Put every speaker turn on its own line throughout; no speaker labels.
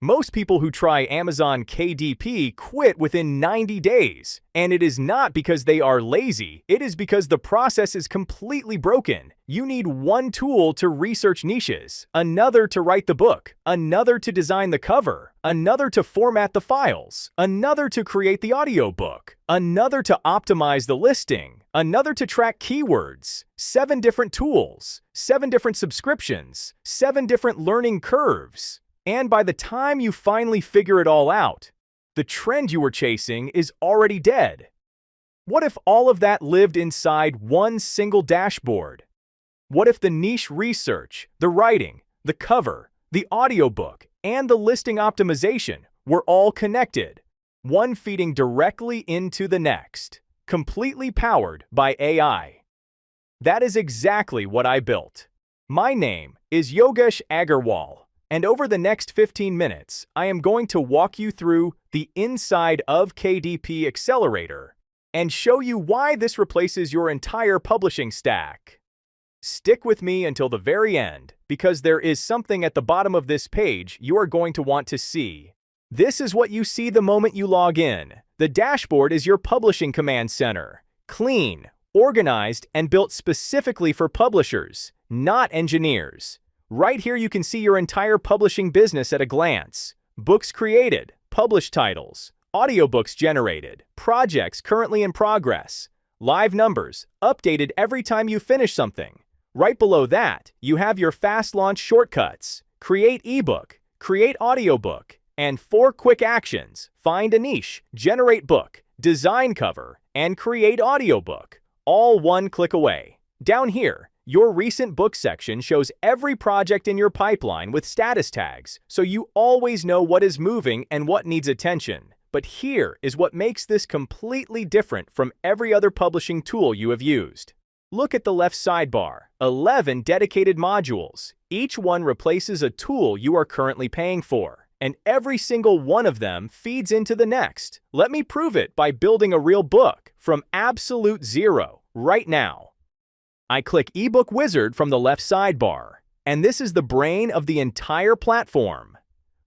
Most people who try Amazon KDP quit within 90 days, and it is not because they are lazy, it is because the process is completely broken. You need one tool to research niches, another to write the book, another to design the cover, another to format the files, another to create the audiobook, another to optimize the listing, another to track keywords, 7 different tools, 7 different subscriptions, 7 different learning curves. And by the time you finally figure it all out, the trend you were chasing is already dead. What if all of that lived inside one single dashboard? What if the niche research, the writing, the cover, the audiobook, and the listing optimization were all connected, one feeding directly into the next, completely powered by AI? That is exactly what I built. My name is Yogesh Agarwal. And over the next 15 minutes, I am going to walk you through the inside of KDP Accelerator and show you why this replaces your entire publishing stack. Stick with me until the very end, because there is something at the bottom of this page you are going to want to see. This is what you see the moment you log in. The dashboard is your publishing command center. Clean, organized, and built specifically for publishers, not engineers. Right here you can see your entire publishing business at a glance. Books created, published titles, audiobooks generated, projects currently in progress, live numbers, updated every time you finish something. Right below that, you have your fast launch shortcuts, create ebook, create audiobook, and 4 quick actions: find a niche, generate book, design cover, and create audiobook, all one click away. Down here, your recent book section shows every project in your pipeline with status tags, so you always know what is moving and what needs attention. But here is what makes this completely different from every other publishing tool you have used. Look at the left sidebar, 11 dedicated modules. Each one replaces a tool you are currently paying for, and every single one of them feeds into the next. Let me prove it by building a real book from absolute zero right now. I click eBook Wizard from the left sidebar, and this is the brain of the entire platform.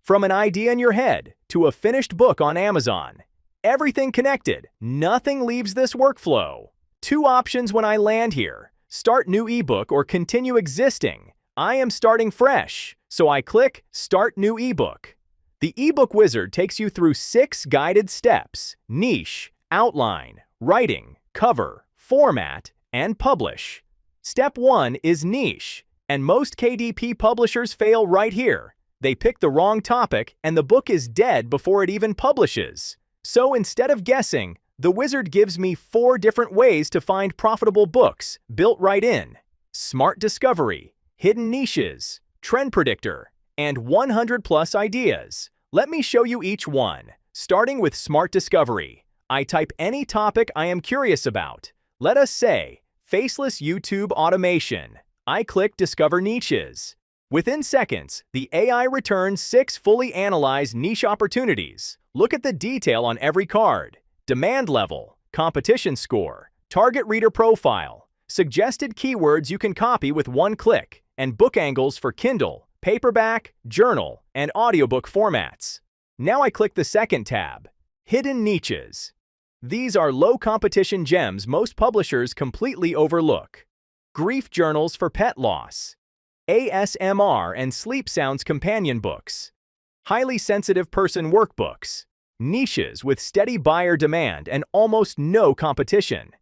From an idea in your head to a finished book on Amazon, everything connected, nothing leaves this workflow. 2 options when I land here: start new ebook or continue existing. I am starting fresh, so I click Start New Ebook. The eBook Wizard takes you through 6 guided steps: niche, outline, writing, cover, format, and publish. Step 1 is niche, and most KDP publishers fail right here. They pick the wrong topic, and the book is dead before it even publishes. So instead of guessing, the wizard gives me 4 different ways to find profitable books, built right in: Smart Discovery, Hidden Niches, Trend Predictor, and 100+ ideas. Let me show you each one. Starting with Smart Discovery, I type any topic I am curious about. Let us say, faceless YouTube automation. I click Discover Niches. Within seconds, the AI returns 6 fully analyzed niche opportunities. Look at the detail on every card: demand level, competition score, target reader profile, suggested keywords you can copy with one click, and book angles for Kindle, paperback, journal, and audiobook formats. Now I click the second tab, Hidden Niches. These are low-competition gems most publishers completely overlook. Grief journals for pet loss, ASMR and sleep sounds companion books, highly sensitive person workbooks, niches with steady buyer demand and almost no competition.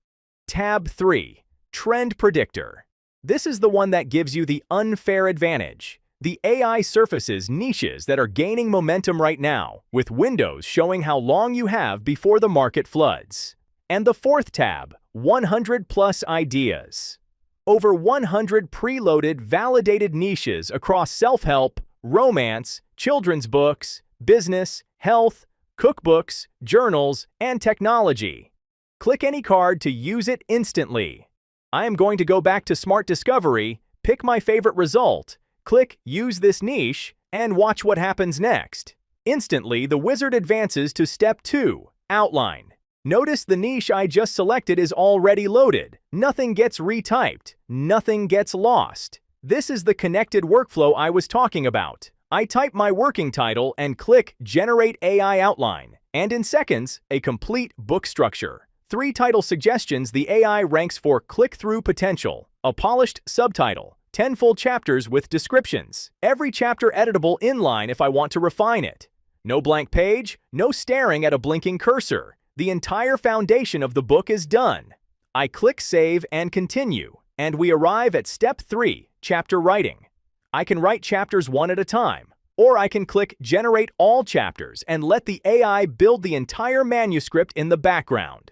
Tab 3, Trend Predictor. This is the one that gives you the unfair advantage. The AI surfaces niches that are gaining momentum right now, with windows showing how long you have before the market floods. And the 4th tab, 100+ ideas. Over 100 preloaded, validated niches across self-help, romance, children's books, business, health, cookbooks, journals, and technology. Click any card to use it instantly. I am going to go back to Smart Discovery, pick my favorite result, click Use this niche, and watch what happens next. Instantly, the wizard advances to Step 2, Outline. Notice the niche I just selected is already loaded. Nothing gets retyped. Nothing gets lost. This is the connected workflow I was talking about. I type my working title and click Generate AI Outline, and in seconds, a complete book structure. 3 title suggestions the AI ranks for click-through potential, a polished subtitle, 10 full chapters with descriptions, every chapter editable inline if I want to refine it. No blank page, no staring at a blinking cursor. The entire foundation of the book is done. I click Save and Continue, and we arrive at Step 3, Chapter Writing. I can write chapters one at a time, or I can click Generate All Chapters and let the AI build the entire manuscript in the background.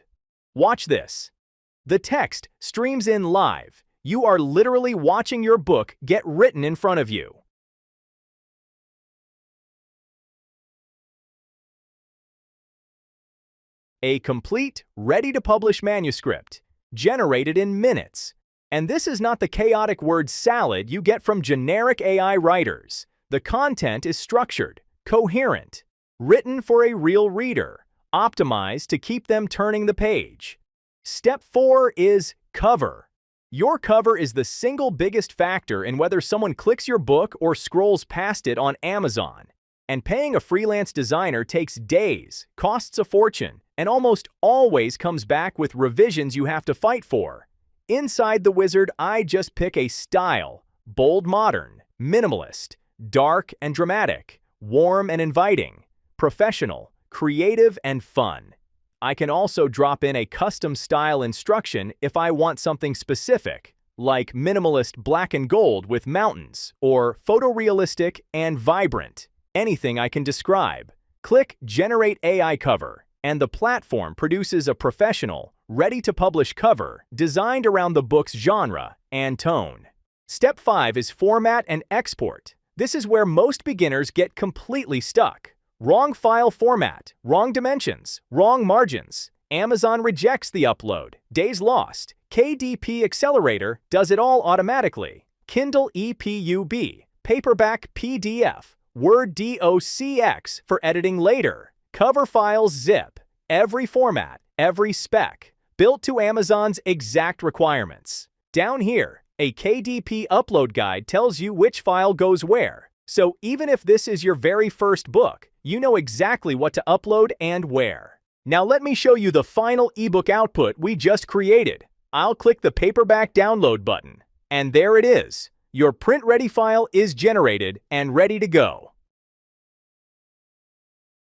Watch this. The text streams in live. You are literally watching your book get written in front of you. A complete, ready-to-publish manuscript, generated in minutes. And this is not the chaotic word salad you get from generic AI writers. The content is structured, coherent, written for a real reader, optimized to keep them turning the page. Step 4 is cover. Your cover is the single biggest factor in whether someone clicks your book or scrolls past it on Amazon. And paying a freelance designer takes days, costs a fortune, and almost always comes back with revisions you have to fight for. Inside the wizard, I just pick a style: bold modern, minimalist, dark and dramatic, warm and inviting, professional, creative and fun. I can also drop in a custom style instruction if I want something specific, like minimalist black and gold with mountains, or photorealistic and vibrant. Anything I can describe. Click Generate AI Cover, and the platform produces a professional, ready-to-publish cover designed around the book's genre and tone. Step 5 is Format and Export. This is where most beginners get completely stuck. Wrong file format, wrong dimensions, wrong margins. Amazon rejects the upload. Days lost. KDP AIccelerator does it all automatically. Kindle EPUB, paperback PDF, Word docx for editing later. Cover files zip. Every format, every spec, built to Amazon's exact requirements. Down here, a KDP upload guide tells you which file goes where. So even if this is your very first book, you know exactly what to upload and where. Now let me show you the final ebook output we just created. I'll click the paperback download button, and there it is. Your print-ready file is generated and ready to go.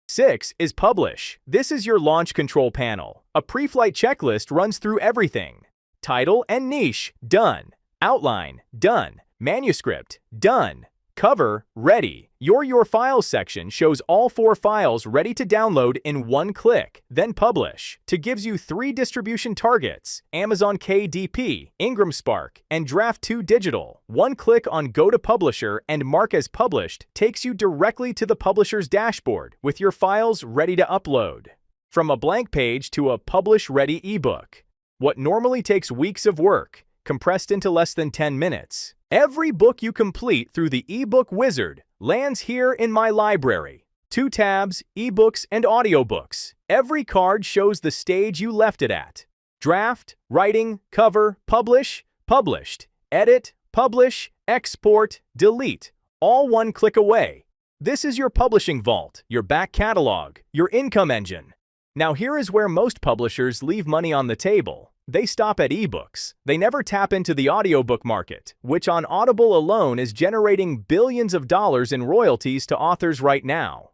6 is Publish. This is your launch control panel. A pre-flight checklist runs through everything. Title and niche, done. Outline, done. Manuscript, done. Cover, ready. Your Files section shows all 4 files ready to download in one click, then Publish. To gives you 3 distribution targets: Amazon KDP, Ingram Spark, and Draft 2 Digital. One click on Go to Publisher and Mark as Published takes you directly to the publisher's dashboard with your files ready to upload. From a blank page to a publish-ready ebook. What normally takes weeks of work, compressed into less than 10 minutes. Every book you complete through the ebook wizard lands here in my library. 2 tabs, ebooks and audiobooks. Every card shows the stage you left it at. Draft, writing, cover, publish, published, edit, publish, export, delete. All one click away. This is your publishing vault, your back catalog, your income engine. Now here is where most publishers leave money on the table. They stop at ebooks. They never tap into the audiobook market, which on Audible alone is generating billions of dollars in royalties to authors right now.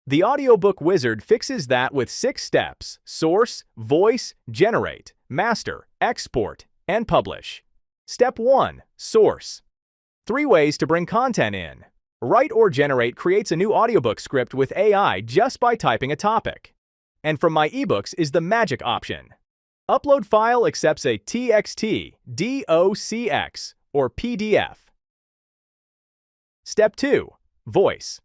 The audiobook wizard fixes that with 6 steps: source, voice, generate, master, export, and publish. Step 1. Source. 3 ways to bring content in. Write or Generate creates a new audiobook script with AI just by typing a topic. And from my ebooks is the magic option. Upload file accepts a TXT, docx, or PDF. Step 2. Voice.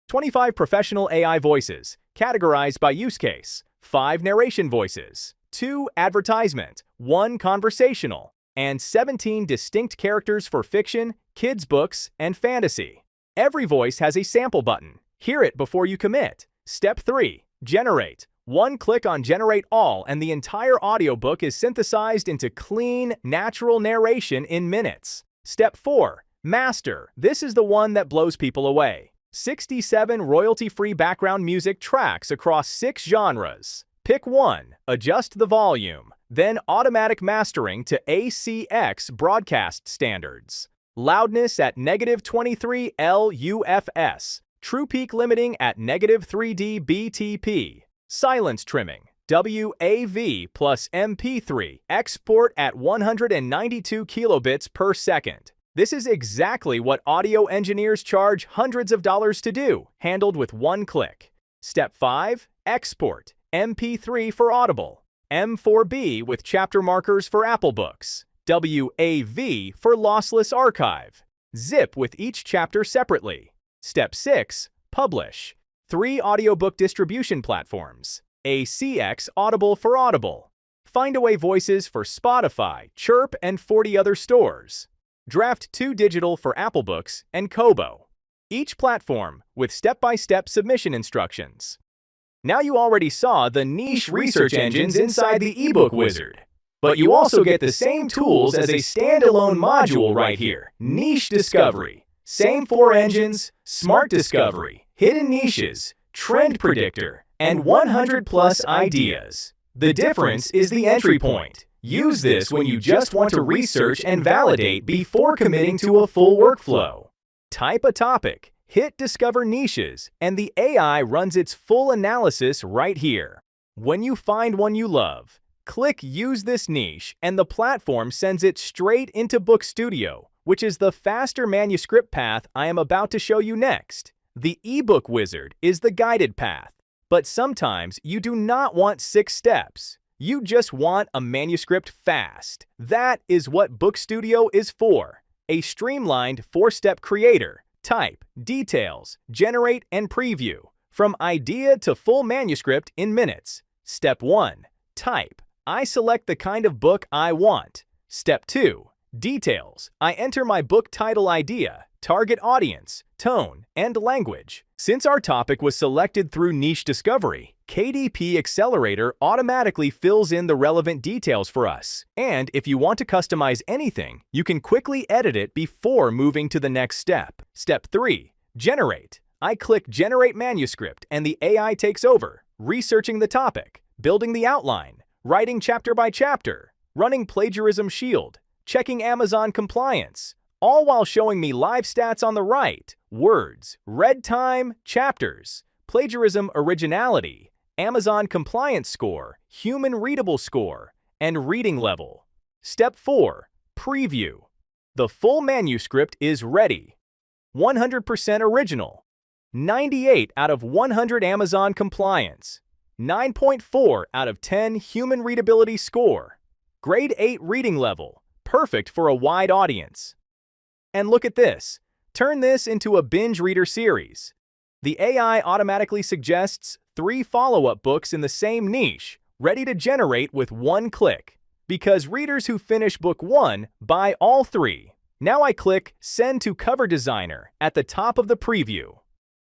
25 professional AI voices, categorized by use case. 5 narration voices, 2 advertisement, 1 conversational, and 17 distinct characters for fiction, kids' books, and fantasy. Every voice has a sample button. Hear it before you commit. Step 3. Generate. 1 click on Generate All and the entire audiobook is synthesized into clean, natural narration in minutes. Step 4. Master. This is the one that blows people away. 67 royalty-free background music tracks across 6 genres. Pick one, adjust the volume, then automatic mastering to ACX broadcast standards. Loudness at -23 LUFS. True peak limiting at -3 dBTP. Silence trimming. WAV plus MP3. Export at 192 kilobits per second. This is exactly what audio engineers charge hundreds of dollars to do, handled with one click. Step 5. Export. MP3 for Audible. M4B with chapter markers for Apple Books. WAV for lossless archive. Zip with each chapter separately. Step 6. Publish. 3 audiobook distribution platforms. ACX Audible for Audible. Findaway Voices for Spotify, Chirp, and 40 other stores. Draft 2 Digital for Apple Books and Kobo. Each platform with step-by-step submission instructions. Now you already saw the niche research engines inside the ebook wizard. But you also get the same tools as a standalone module right here. Niche Discovery. Same 4 engines, Smart Discovery, Hidden Niches, Trend Predictor, and 100+ ideas. The difference is the entry point. Use this when you just want to research and validate before committing to a full workflow. Type a topic, hit Discover Niches, and the AI runs its full analysis right here. When you find one you love, click Use this niche, and the platform sends it straight into Book Studio, which is the faster manuscript path I am about to show you next. The ebook wizard is the guided path, but sometimes you do not want 6 steps. You just want a manuscript fast. That is what Book Studio is for. A streamlined 4-step creator. Type, details, generate, and preview. From idea to full manuscript in minutes. Step 1. Type. I select the kind of book I want. Step 2. Details. I enter my book title idea, target audience, tone, and language. Since our topic was selected through Niche Discovery, KDP AIccelerator automatically fills in the relevant details for us. And if you want to customize anything, you can quickly edit it before moving to the next step. Step 3. Generate. I click Generate Manuscript and the AI takes over, researching the topic, building the outline, writing chapter by chapter, running Plagiarism Shield, checking Amazon compliance, all while showing me live stats on the right, words, read time, chapters, plagiarism originality, Amazon compliance score, human readable score, and reading level. Step 4. Preview. The full manuscript is ready. 100% original. 98 out of 100 Amazon compliance. 9.4 out of 10 human readability score. Grade 8 reading level. Perfect for a wide audience. And look at this. Turn this into a binge reader series. The AI automatically suggests 3 follow-up books in the same niche, ready to generate with one click. Because readers who finish book 1 buy all 3. Now I click Send to Cover Designer at the top of the preview.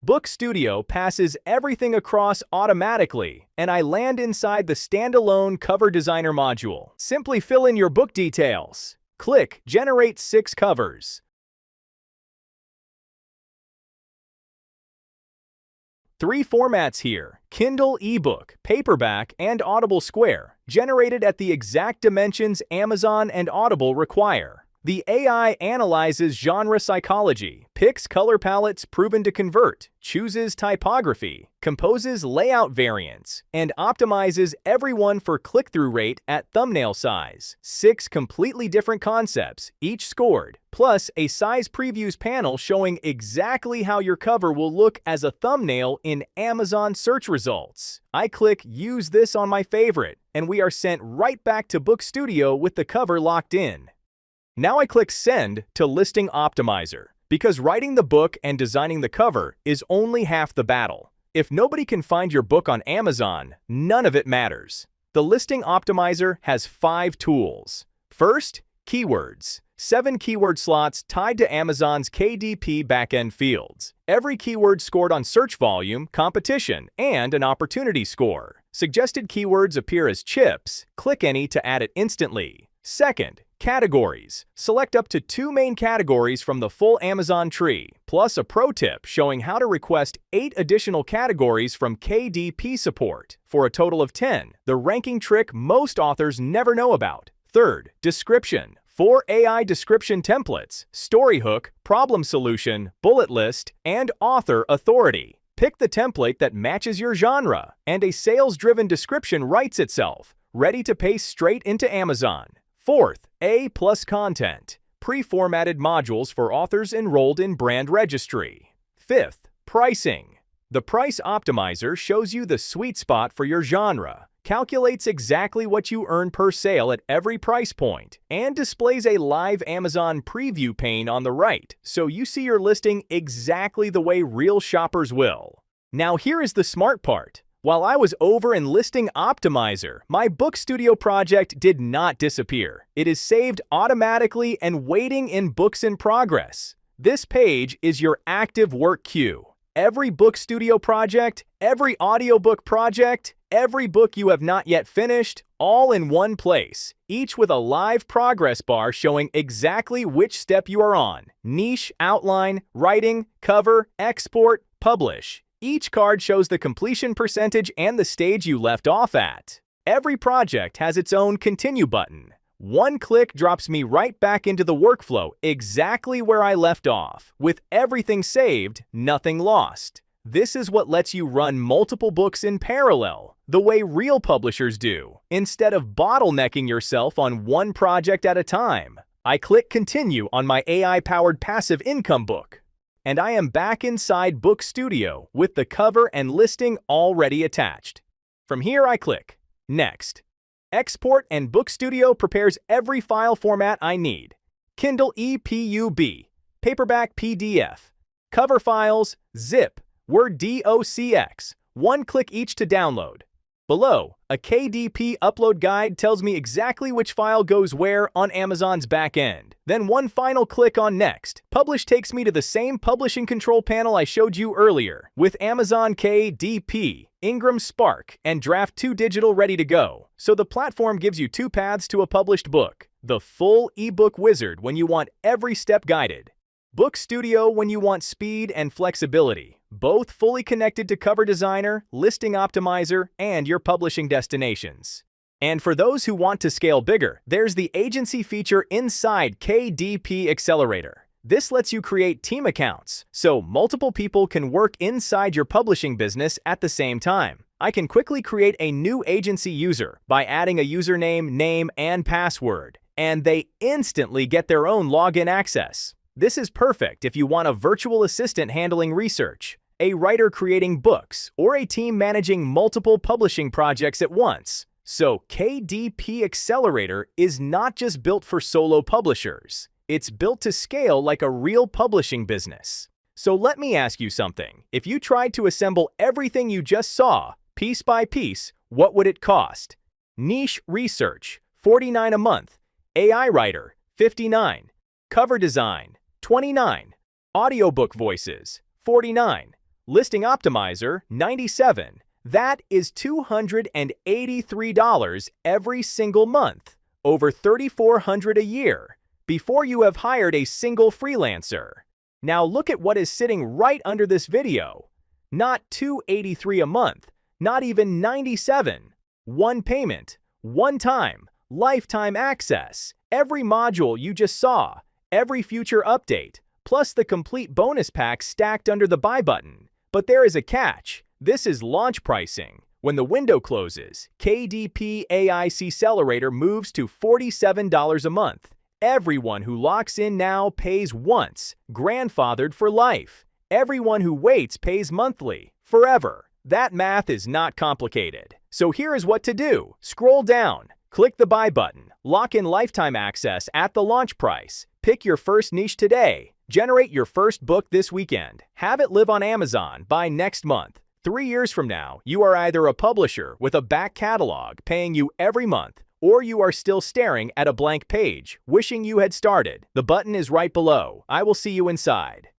Book Studio passes everything across automatically, and I land inside the standalone Cover Designer module. Simply fill in your book details. Click Generate 6 covers. 3 formats here: Kindle ebook, paperback, and Audible Square, generated at the exact dimensions Amazon and Audible require. The AI analyzes genre psychology, picks color palettes proven to convert, chooses typography, composes layout variants, and optimizes everyone for click-through rate at thumbnail size. 6 completely different concepts, each scored, plus a size previews panel showing exactly how your cover will look as a thumbnail in Amazon search results. I click Use this on my favorite, and we are sent right back to Book Studio with the cover locked in. Now I click Send to Listing Optimizer, because writing the book and designing the cover is only half the battle. If nobody can find your book on Amazon, none of it matters. The Listing Optimizer has 5 tools. First, keywords. 7 keyword slots tied to Amazon's KDP backend fields. Every keyword scored on search volume, competition, and an opportunity score. Suggested keywords appear as chips. Click any to add it instantly. Second, Categories. Select up to 2 main categories from the full Amazon tree, plus a pro tip showing how to request 8 additional categories from KDP support, for a total of 10, the ranking trick most authors never know about. Third, description. 4 AI description templates: story hook, problem solution, bullet list, and author authority. Pick the template that matches your genre, and a sales-driven description writes itself, ready to paste straight into Amazon. Fourth, A+ content. Pre-formatted modules for authors enrolled in brand registry. Fifth, pricing. The price optimizer shows you the sweet spot for your genre, calculates exactly what you earn per sale at every price point, and displays a live Amazon preview pane on the right, so you see your listing exactly the way real shoppers will. Now here is the smart part. While I was over in Listing Optimizer, my Book Studio project did not disappear. It is saved automatically and waiting in Books in Progress. This page is your active work queue. Every Book Studio project, every audiobook project, every book you have not yet finished, all in one place, each with a live progress bar showing exactly which step you are on: niche, outline, writing, cover, export, publish. Each card shows the completion percentage and the stage you left off at. Every project has its own continue button. One click drops me right back into the workflow exactly where I left off, with everything saved, nothing lost. This is what lets you run multiple books in parallel, the way real publishers do, instead of bottlenecking yourself on one project at a time. I click Continue on my AI-powered passive income book, and I am back inside Book Studio with the cover and listing already attached. From here I click Next. Export, and Book Studio prepares every file format I need: Kindle EPUB, paperback PDF, cover files, zip, Word docx, one click each to download. Below, a KDP upload guide tells me exactly which file goes where on Amazon's back end. Then one final click on Next. Publish takes me to the same publishing control panel I showed you earlier, with Amazon KDP, Ingram Spark, and Draft 2 Digital ready to go. So the platform gives you 2 paths to a published book: the full ebook wizard when you want every step guided, Book Studio when you want speed and flexibility, both fully connected to Cover Designer, Listing Optimizer, and your publishing destinations. And for those who want to scale bigger, there's the agency feature inside KDP AIccelerator. This lets you create team accounts, so multiple people can work inside your publishing business at the same time. I can quickly create a new agency user by adding a username, name, and password, and they instantly get their own login access. This is perfect if you want a virtual assistant handling research, a writer creating books, or a team managing multiple publishing projects at once. So KDP AIccelerator is not just built for solo publishers. It's built to scale like a real publishing business. So let me ask you something. If you tried to assemble everything you just saw, piece by piece, what would it cost? Niche research, $49 a month. AI writer, $59. Cover design, $29. Audiobook voices, $49. Listing Optimizer, $97. That is $283 every single month, over $3,400 a year, before you have hired a single freelancer. Now look at what is sitting right under this video. Not $283 a month, not even $97. One payment, one time, lifetime access, every module you just saw, every future update, plus the complete bonus pack stacked under the buy button. But there is a catch. This is launch pricing. When the window closes, KDP AIccelerator moves to $47 a month. Everyone who locks in now pays once, grandfathered for life. Everyone who waits pays monthly, forever. That math is not complicated. So here is what to do. Scroll down, click the buy button, lock in lifetime access at the launch price, pick your first niche today, generate your first book this weekend, have it live on Amazon by next month. 3 years from now, you are either a publisher with a back catalog paying you every month, or you are still staring at a blank page, wishing you had started. The button is right below. I will see you inside.